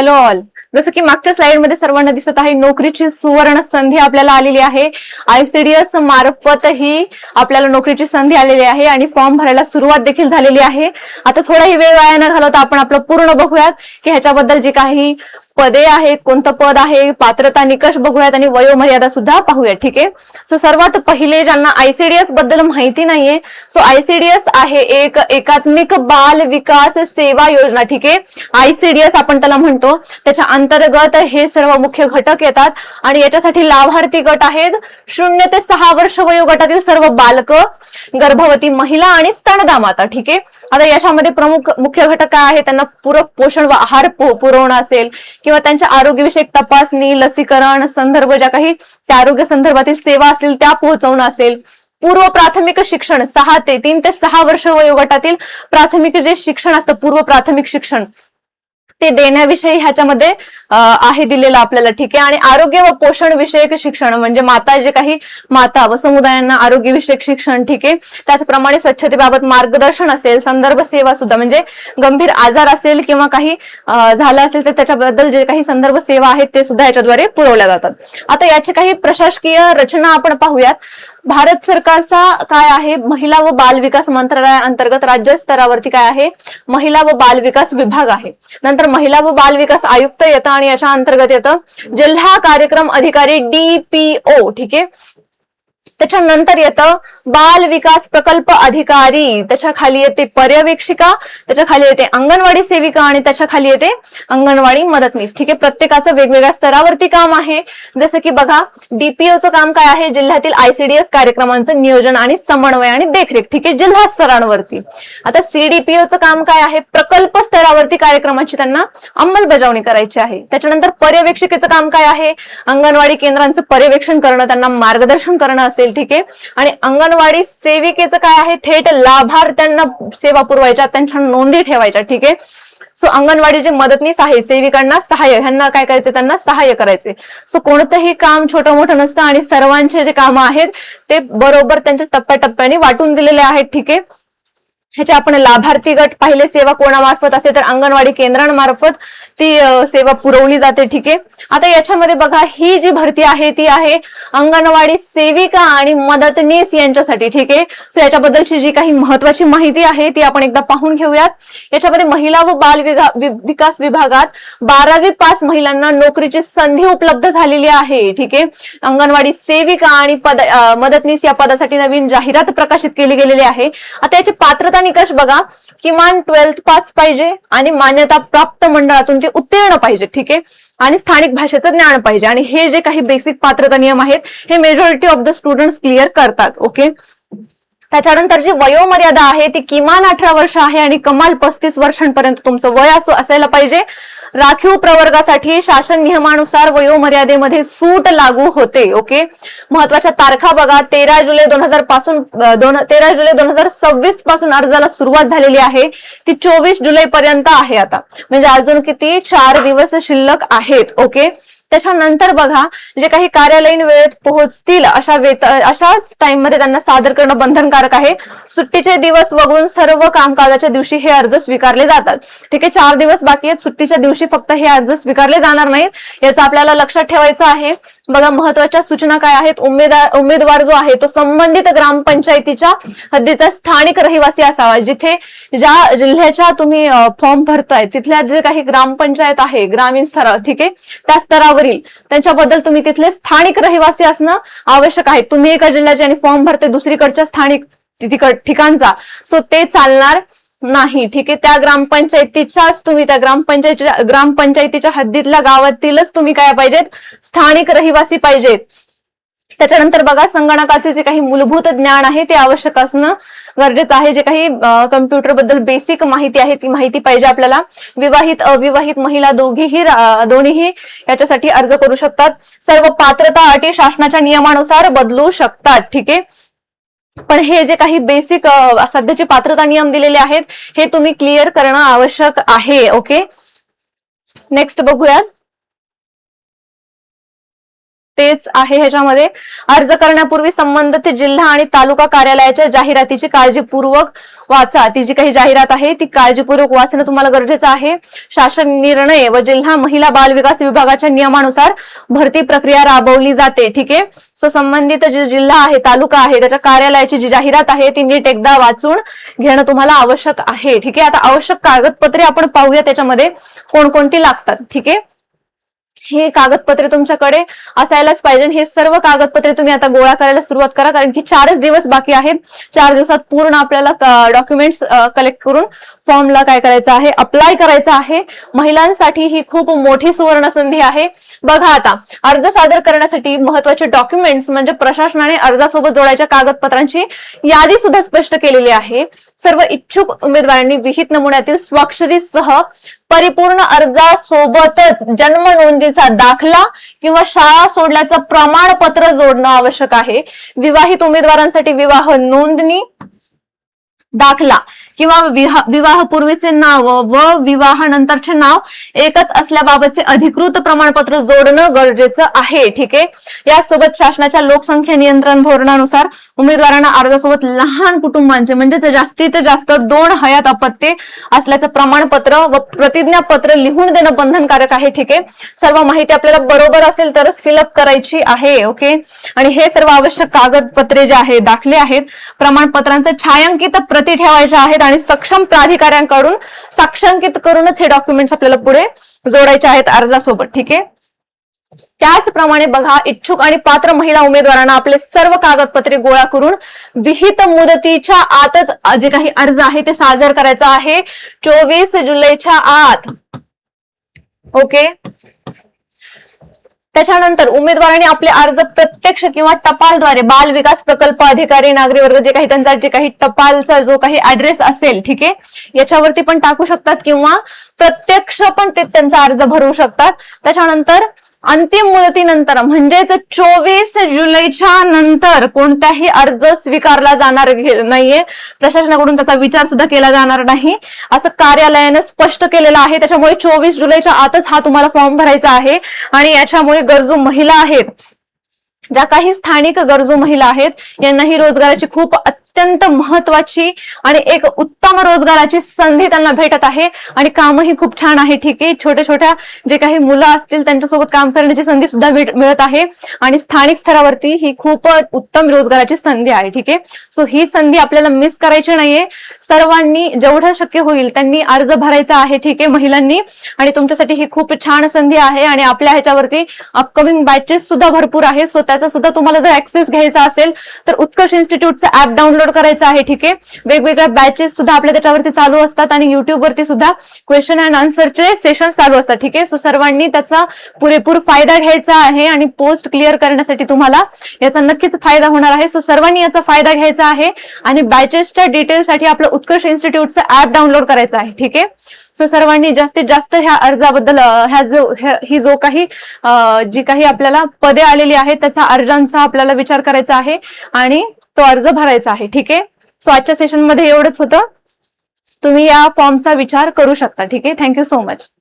Hello all. जसं की मागच्या स्लाइडमध्ये सर्वांना दिसत आहे, नोकरीची सुवर्ण संधी आपल्याला आलेली आहे. आयसीडीएस मार्फत ही आपल्याला नोकरीची संधी आलेली आहे आणि फॉर्म भरायला सुरुवात देखील झालेली आहे. आता थोडाही वेळ वाया न घालवता आपण आपलं पूर्ण बघूयात की ह्याच्याबद्दल जी काही पदे आहेत, कोणतं पद आहे, पात्रता निकष बघूयात आणि वयोमर्यादा सुद्धा पाहूयात. ठीक आहे. सो सर्वात पहिले ज्यांना आयसीडीएस बद्दल माहिती नाहीये, सो आयसीडीएस आहे एक एकात्मिक बाल विकास सेवा योजना. ठीक आहे. आयसीडीएस आपण त्याला म्हणतो. त्याच्या अंतर्गत हे सर्व मुख्य घटक येतात आणि याच्यासाठी लाभार्थी गट आहेत 0 ते 6 वर्ष वयोगटातील सर्व बालक, गर्भवती महिला आणि स्तनदा माता. ठीक आहे. आता याच्यामध्ये प्रमुख मुख्य घटक काय आहे, त्यांना पूरक पोषण व आहार पुरवणं असेल किंवा त्यांच्या आरोग्यविषयक तपासणी, लसीकरण संदर्भ ज्या काही त्या आरोग्य संदर्भातील सेवा असतील त्या पोहोचवणं असेल. पूर्व प्राथमिक शिक्षण 3 ते 6 वर्ष वयोगटातील प्राथमिक जे शिक्षण असतं, पूर्व प्राथमिक शिक्षण ते देण्याविषयी ह्याच्यामध्ये आहे दिलेलं आपल्याला. ठीक आहे. आणि आरोग्य व पोषण विषयक शिक्षण म्हणजे माता जे काही माता व समुदायांना आरोग्य विषयक शिक्षण. ठीक आहे. त्याचप्रमाणे स्वच्छतेबाबत मार्गदर्शन असेल, संदर्भ सेवा सुद्धा म्हणजे गंभीर आजार असेल किंवा काही झालं असेल तर त्याच्याबद्दल जे काही संदर्भ सेवा आहेत ते सुद्धा याच्याद्वारे पुरवल्या जातात. आता याची काही प्रशासकीय रचना आपण पाहूयात. भारत सरकारचा काय आहे, महिला व बाल विकास मंत्रालयाअंतर्गत राज्य स्तरावरती काय आहे, महिला व बाल विकास विभाग आहे. नंतर महिला व बाल विकास आयुक्त येतं आणि याच्या अंतर्गत येतं जिल्हा कार्यक्रम अधिकारी DPO. ठीक आहे. त्याच्यानंतर येतं बाल विकास प्रकल्प अधिकारी, त्याच्या खाली येते पर्यवेक्षिका, त्याच्या खाली येते अंगणवाडी सेविका आणि त्याच्या खाली येते अंगणवाडी मदतनीस. ठीक आहे. प्रत्येकाचं वेगवेगळ्या स्तरावरती काम आहे. जसं की बघा, DPOचं काम काय आहे, जिल्ह्यातील आयसीडीएस कार्यक्रमांचं नियोजन आणि समन्वय आणि देखरेख. ठीक आहे, जिल्हा स्तरांवरती. आता CDPOचं काम काय आहे, प्रकल्प स्तरावरती कार्यक्रमाची त्यांना अंमलबजावणी करायची आहे. त्याच्यानंतर पर्यवेक्षिकेचं काम काय आहे, अंगणवाडी केंद्रांचं पर्यवेक्षण करणं, त्यांना मार्गदर्शन करणं असेल. ठीक आहे. आणि अंगणवाडी सेविकेचं काय आहे, थेट लाभार्थ्यांना सेवा पुरवायच्या, त्यांच्या नोंदी ठेवायच्या. ठीक आहे. सो अंगणवाडी जे मदतनीस आहे, सेविकांना सहाय्य, ह्यांना काय करायचे, त्यांना सहाय्य करायचे. सो कोणतंही काम छोटं मोठं नसतं आणि सर्वांचे जे कामं आहेत ते बरोबर त्यांच्या टप्प्याटप्प्याने वाटून दिलेले आहेत. ठीक आहे. ह्याचे आपण लाभार्थी गट पाहिले, सेवा कोणामार्फत असेल तर अंगणवाडी केंद्रांमार्फत ती सेवा पुरवली जाते. ठीक आहे. आता याच्यामध्ये बघा, ही जी भरती आहे ती आहे अंगणवाडी सेविका आणि मदतनीस यांच्यासाठी. ठीक आहे. सो याच्याबद्दलची जी काही महत्वाची माहिती आहे ती आपण एकदा पाहून घेऊयात. याच्यामध्ये महिला व बाल विकास विभागात 12वी पास महिलांना नोकरीची संधी उपलब्ध झालेली आहे. ठीक आहे. अंगणवाडी सेविका आणि मदतनीस या पदासाठी नवीन जाहिरात प्रकाशित केली गेलेली आहे. आता याची पात्रता निकष बघा, किमान 12th पास पाहिजे आणि मान्यता प्राप्त मंडळातून ते उत्तीर्ण पाहिजे. ठीक आहे. आणि स्थानिक भाषेचं ज्ञान पाहिजे. आणि हे जे काही बेसिक पात्रता नियम आहेत हे majority of the students clear करतात. ओके. त्याच्यानंतर जी वयोमर्यादा आहे ती किमान 18 वर्ष आहे आणि कमाल 35 वर्षांपर्यंत तुमचं वय असायला पाहिजे. राखीव प्रवर्गासाठी शासन नियमानुसार वयोमर्यादेमध्ये सूट लागू होते. ओके. महत्वाच्या तारखा बघा, 13 जुलै 2026 पासून अर्जाला सुरुवात झालेली आहे. ती 24 जुलै पर्यंत आहे. आता म्हणजे अजून किती 4 दिवस शिल्लक आहेत. ओके. त्याच्यानंतर बघा, जे काही कार्यालयीन वेळेत पोहोचतील अशाच टाइम मध्ये त्यांना सादर करणं बंधनकारक आहे. सुट्टीचे दिवस वगळून सर्व कामकाजाच्या दिवशी हे अर्ज स्वीकारले जातात. ठीक आहे. 4 दिवस बाकी आहेत, सुट्टीच्या दिवशी फक्त हे अर्ज स्वीकारले जाणार नाहीत, याचं आपल्याला लक्षात ठेवायचं आहे. बघा, महत्वाच्या सूचना काय आहेत, उमेदवार जो आहे तो संबंधित ग्रामपंचायतीच्या हद्दीचा स्थानिक रहिवासी असावा. जिथे ज्या जिल्ह्याच्या तुम्ही फॉर्म भरताय तिथल्या जे काही ग्रामपंचायत आहे, ग्रामीण स्तरावर, ठीक आहे, त्या स्तरावरील त्यांच्याबद्दल तुम्ही तिथले स्थानिक रहिवासी असणं आवश्यक आहे. तुम्ही एका जिल्ह्याचे आणि फॉर्म भरते दुसरीकडच्या स्थानिक ठिकाणचा, सो ते चालणार नाही. ठीक आहे. त्या ग्रामपंचायतीच्याच तुम्ही त्या ग्रामपंचायतीच्या हद्दीतल्या गावातीलच तुम्ही काय पाहिजेत, स्थानिक रहिवासी पाहिजेत. त्याच्यानंतर बघा, संगणकाचे जे काही मूलभूत ज्ञान आहे ते आवश्यक असणं गरजेचं आहे. जे काही कम्प्युटर बद्दल बेसिक माहिती आहे ती माहिती पाहिजे आपल्याला. विवाहित अविवाहित महिला दोन्हीही याच्यासाठी अर्ज करू शकतात. सर्व पात्रता अटी शासनाच्या नियमानुसार बदलू शकतात. ठीक आहे. पण हे जे काही बेसिक सध्याचे पात्रता नियम दिलेले आहेत हे तुम्ही क्लिअर करणं आवश्यक आहे. ओके. नेक्स्ट बघूयात. तेच आहे ह्याच्यामध्ये. अर्ज करण्यापूर्वी संबंधित जिल्हा आणि तालुका कार्यालयाच्या जाहिरातीची काळजीपूर्वक वाचा. ती जी काही जाहिरात आहे ती काळजीपूर्वक वाचणं तुम्हाला गरजेचं आहे. शासन निर्णय व जिल्हा महिला बाल विकास विभागाच्या नियमानुसार भरती प्रक्रिया राबवली जाते. ठीक आहे. सो संबंधित जे जिल्हा आहे, तालुका आहे, त्याच्या कार्यालयाची जी जाहिरात आहे ती नीट एकदा वाचून घेणं तुम्हाला आवश्यक आहे. ठीक आहे. आता आवश्यक कागदपत्रे आपण पाहूया त्याच्यामध्ये कोणकोणती लागतात. ठीक आहे. हे कागदपत्रे तुमच्याकडे असायलाच पाहिजे. हे सर्व कागदपत्रे तुम्ही आता गोळा करायला सुरुवात करा, कारण की 4च दिवस बाकी आहेत. 4 दिवसात पूर्ण आपल्याला डॉक्युमेंट्स कलेक्ट करून फॉर्मला काय करायचं आहे, अप्लाय करायचं आहे. महिलांसाठी ही खूप मोठी सुवर्ण संधी आहे. बघा आता अर्ज सादर करण्यासाठी महत्वाचे डॉक्युमेंट्स म्हणजे प्रशासनाने अर्जासोबत जोडायच्या कागदपत्रांची यादी सुद्धा स्पष्ट केलेली आहे. सर्व इच्छुक उमेदवारांनी विहित नमुन्यातील स्वाक्षरीसह परिपूर्ण अर्जासोबतच जन्म नोंदीचा दाखला किंवा शाळा सोडल्याचं प्रमाणपत्र जोडणं आवश्यक आहे. विवाहित उमेदवारांसाठी विवाह नोंदणी दाखला किंवा विवाहपूर्वीचे नाव व विवाहानंतरचे नाव एकच असल्याबाबतचे अधिकृत प्रमाणपत्र जोडणं गरजेचं आहे. ठीक आहे. यासोबत शासनाच्या लोकसंख्या नियंत्रण धोरणानुसार उमेदवारांना अर्जासोबत लहान कुटुंबांचे म्हणजे जास्तीत जास्त 2 हयात अपत्ये असल्याचं प्रमाणपत्र व प्रतिज्ञापत्र लिहून देणं बंधनकारक आहे. ठीक आहे. सर्व माहिती आपल्याला बरोबर असेल तरच फिलअप करायची आहे. ओके. आणि हे सर्व आवश्यक कागदपत्रे जे आहेत, दाखले आहेत, प्रमाणपत्रांचे छायांकित प्रती ठेवायच्या आहेत आणि सक्षम प्राधिकाऱ्यांकडून साक्षांकित करूनच हे डॉक्युमेंट्स आपल्याला पुढे जोडायचे आहेत अर्जासोबत. ठीक आहे. त्याचप्रमाणे बघा, इच्छुक आणि पात्र महिला उमेदवारांना आपले सर्व कागदपत्रे गोळा करून विहित मुदतीच्या आतच जे काही अर्ज आहे ते सादर करायचा आहे 24 जुलैच्या आत. ओके. त्याच्यानंतर उमेदवारांनी आपले अर्ज प्रत्यक्ष किंवा टपालद्वारे बाल विकास प्रकल्प अधिकारी नागरी वर्ग जे काही त्यांचा जे काही टपालचा जो काही ऍड्रेस असेल, ठीक आहे, याच्यावरती पण टाकू शकतात किंवा प्रत्यक्ष पण ते त्यांचा अर्ज भरू शकतात. त्याच्यानंतर अंतिम मुदतीनंतर म्हणजेच 24 जुलैच्या नंतर कोणताही अर्ज स्वीकारला जाणार नाहीये. प्रशासनाकडून त्याचा विचार सुद्धा केला जाणार नाही असं कार्यालयाने स्पष्ट केलेलं आहे. त्याच्यामुळे 24 जुलैच्या आतच हा तुम्हाला फॉर्म भरायचा आहे. आणि याच्यामुळे गरजू महिला आहेत, ज्या काही स्थानिक गरजू महिला आहेत, यांना ही रोजगाराची खूप अत्यंत महत्वाची आणि एक उत्तम रोजगाराची संधी त्यांना भेटत आहे आणि कामही खूप छान आहे. ठीक आहे. छोट्या छोट्या जे काही मुलं असतील त्यांच्यासोबत काम करण्याची संधी सुद्धा मिळत आहे आणि स्थानिक स्तरावरती ही खूप उत्तम रोजगाराची संधी आहे. ठीक आहे. सो ही संधी आपल्याला मिस करायची नाहीये. सर्वांनी जेवढं शक्य होईल त्यांनी अर्ज भरायचा आहे. ठीक आहे, महिलांनी. आणि तुमच्यासाठी ही खूप छान संधी आहे आणि आपल्या ह्याच्यावरती अपकमिंग बॅचेस सुद्धा भरपूर आहे. सो त्याचा सुद्धा तुम्हाला जर ऍक्सेस घ्यायचा असेल तर उत्कर्ष इन्स्टिट्यूटचं ऍप डाउनलोड करायचं आहे. ठीक आहे. वेगवेगळ्या बॅचेस सुद्धा आपल्या त्याच्यावरती चालू असतात आणि युट्यूब वरती सुद्धा क्वेश्चन अँड आन्सरचे सेशन चालू असतात. ठीक आहे. सो सर्वांनी त्याचा पुरेपूर फायदा घ्यायचा आहे आणि पोस्ट क्लिअर करण्यासाठी तुम्हाला याचा नक्कीच फायदा होणार आहे. सो सर्वांनी याचा फायदा घ्यायचा आहे आणि बॅचेसच्या डिटेलसाठी आपलं उत्कर्ष इन्स्टिट्यूटचं ऍप डाउनलोड करायचं आहे. ठीक आहे. सो सर्वांनी जास्तीत जास्त ह्या अर्जाबद्दल ही जो काही जी काही आपल्याला पदे आलेली आहेत त्याचा अर्जांचा आपल्याला विचार करायचा आहे आणि तो अर्ज भरायचा आहे. ठीक आहे. सो आजच्या सेशन मध्ये एवढंच होतं. तुम्ही या फॉर्मचा विचार करू शकता. ठीक आहे. Thank you so much.